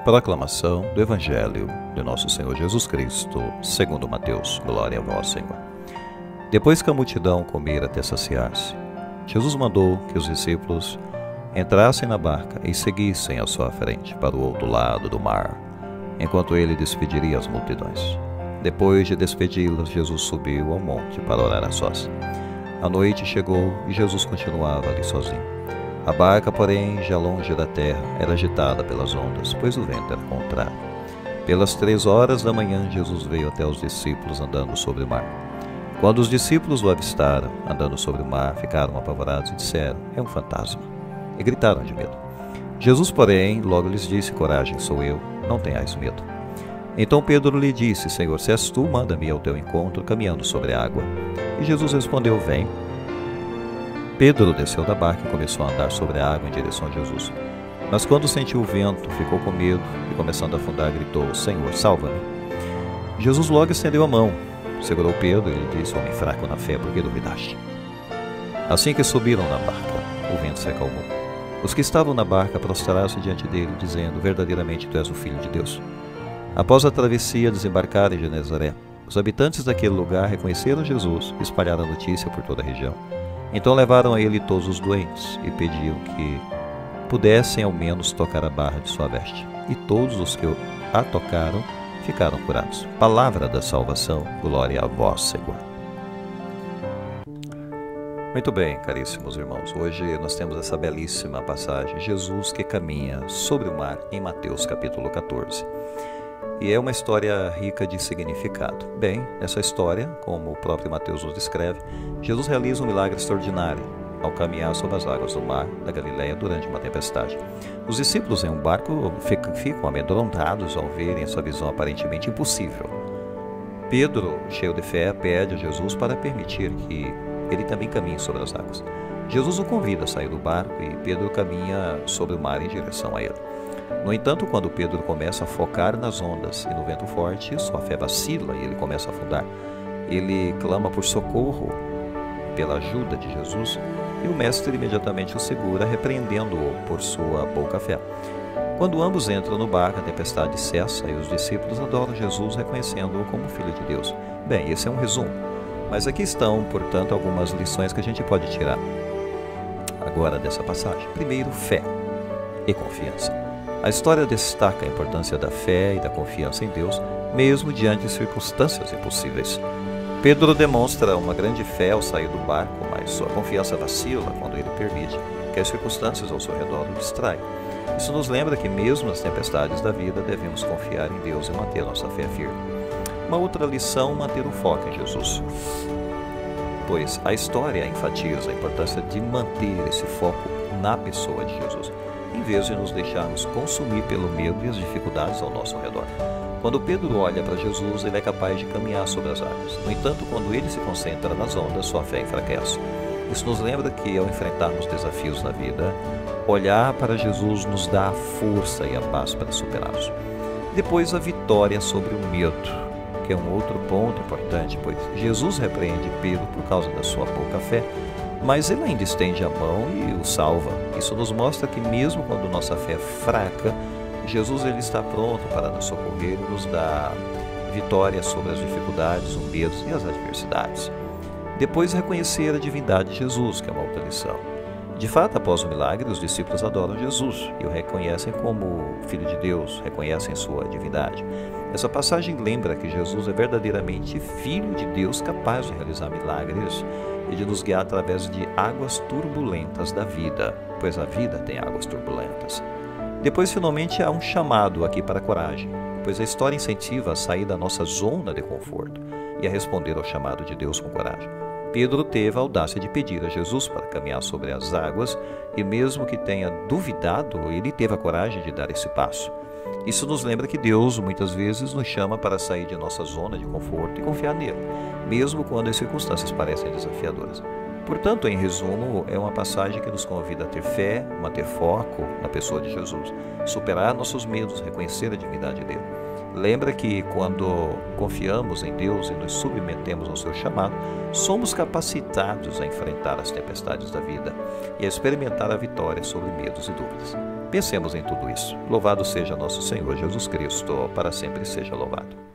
Proclamação do Evangelho de Nosso Senhor Jesus Cristo, segundo Mateus. Glória a vós, Senhor. Depois que a multidão comera até saciar-se, Jesus mandou que os discípulos entrassem na barca e seguissem à sua frente para o outro lado do mar, enquanto ele despediria as multidões. Depois de despedi-las, Jesus subiu ao monte para orar a sós. A noite chegou e Jesus continuava ali sozinho. A barca, porém, já longe da terra, era agitada pelas ondas, pois o vento era contrário. Pelas 3 horas da manhã, Jesus veio até os discípulos andando sobre o mar. Quando os discípulos o avistaram, andando sobre o mar, ficaram apavorados e disseram: "É um fantasma!" E gritaram de medo. Jesus, porém, logo lhes disse: "Coragem, sou eu, não tenhais medo." Então Pedro lhe disse: "Senhor, se és tu, manda-me ao teu encontro, caminhando sobre a água." E Jesus respondeu: "Vem." Pedro desceu da barca e começou a andar sobre a água em direção a Jesus. Mas quando sentiu o vento, ficou com medo e, começando a afundar, gritou: "Senhor, salva-me." Jesus logo estendeu a mão, segurou Pedro e lhe disse: "Homem fraco na fé, por que duvidaste?" Assim que subiram na barca, o vento se acalmou. Os que estavam na barca prostraram-se diante dele, dizendo: "Verdadeiramente tu és o Filho de Deus." Após a travessia, desembarcaram em Genezaré. Os habitantes daquele lugar reconheceram Jesus e espalharam a notícia por toda a região. Então levaram a ele todos os doentes e pediam que pudessem ao menos tocar a barra de sua veste. E todos os que a tocaram ficaram curados. Palavra da salvação, glória a vós, Senhor. Muito bem, caríssimos irmãos, hoje nós temos essa belíssima passagem, Jesus que caminha sobre o mar, em Mateus capítulo 14. E é uma história rica de significado. Bem, nessa história, como o próprio Mateus nos descreve, Jesus realiza um milagre extraordinário ao caminhar sobre as águas do mar da Galileia durante uma tempestade. Os discípulos em um barco ficam amedrontados ao verem essa visão aparentemente impossível. Pedro, cheio de fé, pede a Jesus para permitir que ele também caminhe sobre as águas. Jesus o convida a sair do barco e Pedro caminha sobre o mar em direção a ele. No entanto, quando Pedro começa a focar nas ondas e no vento forte, sua fé vacila e ele começa a afundar. Ele clama por socorro, pela ajuda de Jesus, e o mestre imediatamente o segura, repreendendo-o por sua pouca fé. Quando ambos entram no barco, a tempestade cessa e os discípulos adoram Jesus, reconhecendo-o como Filho de Deus. Bem, esse é um resumo, mas aqui estão, portanto, algumas lições que a gente pode tirar agora dessa passagem. Primeiro, fé e confiança. A história destaca a importância da fé e da confiança em Deus, mesmo diante de circunstâncias impossíveis. Pedro demonstra uma grande fé ao sair do barco, mas sua confiança vacila quando ele permite que as circunstâncias ao seu redor o distraiam. Isso nos lembra que mesmo nas tempestades da vida devemos confiar em Deus e manter nossa fé firme. Uma outra lição: manter o foco em Jesus, pois a história enfatiza a importância de manter esse foco na pessoa de Jesus, em vez de nos deixarmos consumir pelo medo e as dificuldades ao nosso redor. Quando Pedro olha para Jesus, ele é capaz de caminhar sobre as águas. No entanto, quando ele se concentra nas ondas, sua fé enfraquece. Isso nos lembra que, ao enfrentarmos desafios na vida, olhar para Jesus nos dá a força e a paz para superá-los. Depois, a vitória sobre o medo, que é um outro ponto importante, pois Jesus repreende Pedro por causa da sua pouca fé, mas ele ainda estende a mão e o salva. Isso nos mostra que mesmo quando nossa fé é fraca, Jesus ele está pronto para nos socorrer e nos dar vitória sobre as dificuldades, os medos e as adversidades. Depois, reconhecer a divindade de Jesus, que é uma outra lição. De fato, após o milagre, os discípulos adoram Jesus e o reconhecem como Filho de Deus, reconhecem sua divindade. Essa passagem lembra que Jesus é verdadeiramente Filho de Deus, capaz de realizar milagres e de nos guiar através de águas turbulentas da vida, pois a vida tem águas turbulentas. Depois, finalmente, há um chamado aqui para a coragem, pois a história incentiva a sair da nossa zona de conforto e a responder ao chamado de Deus com coragem. Pedro teve a audácia de pedir a Jesus para caminhar sobre as águas e, mesmo que tenha duvidado, ele teve a coragem de dar esse passo. Isso nos lembra que Deus muitas vezes nos chama para sair de nossa zona de conforto e confiar nele, mesmo quando as circunstâncias parecem desafiadoras. Portanto, em resumo, é uma passagem que nos convida a ter fé, manter foco na pessoa de Jesus, superar nossos medos, reconhecer a divindade dele. Lembra que quando confiamos em Deus e nos submetemos ao seu chamado, somos capacitados a enfrentar as tempestades da vida e a experimentar a vitória sobre medos e dúvidas. Pensemos em tudo isso. Louvado seja nosso Senhor Jesus Cristo, para sempre seja louvado.